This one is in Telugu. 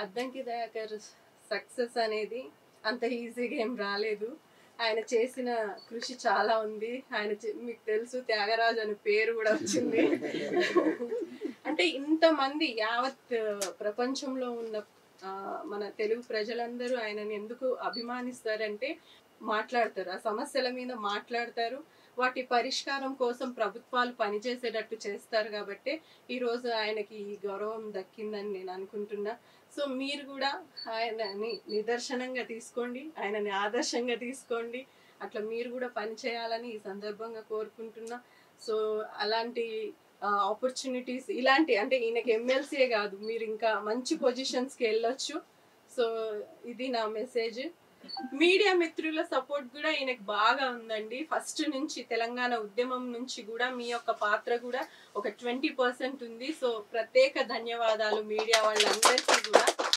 అద్దంకి దయాకర్ సక్సెస్ అనేది అంత ఈజీగా ఏం రాలేదు. ఆయన చేసిన కృషి చాలా ఉంది. మీకు తెలుసు త్యాగరాజు అని పేరు కూడా వచ్చింది. అంటే ఇంతమంది యావత్ ప్రపంచంలో ఉన్న మన తెలుగు ప్రజలందరూ ఆయనని ఎందుకు అభిమానిస్తారంటే మాట్లాడతారు, ఆ సమస్యల మీద మాట్లాడతారు, వాటి పరిష్కారం కోసం ప్రభుత్వాలు పనిచేసేటట్టు చేస్తారు. కాబట్టి ఈరోజు ఆయనకి ఈ గౌరవం దక్కిందని నేను అనుకుంటున్నా. సో మీరు కూడా ఆయనని నిదర్శనంగా తీసుకోండి, ఆయనని ఆదర్శంగా తీసుకోండి. అట్లా మీరు కూడా పనిచేయాలని ఈ సందర్భంగా కోరుకుంటున్నా. సో అలాంటి ఆపర్చునిటీస్ ఇలాంటి, అంటే ఈయనకి ఎమ్మెల్సీయే కాదు, మీరు ఇంకా మంచి పొజిషన్స్కి వెళ్ళొచ్చు. సో ఇది నా మెసేజ్. మీడియా మిత్రుల సపోర్ట్ కూడా ఈయనకు బాగా ఉందండి. ఫస్ట్ నుంచి తెలంగాణ ఉద్యమం నుంచి కూడా మీ యొక్క పాత్ర కూడా ఒక 20% ఉంది. సో ప్రత్యేక ధన్యవాదాలు మీడియా వాళ్ళందరికీ కూడా.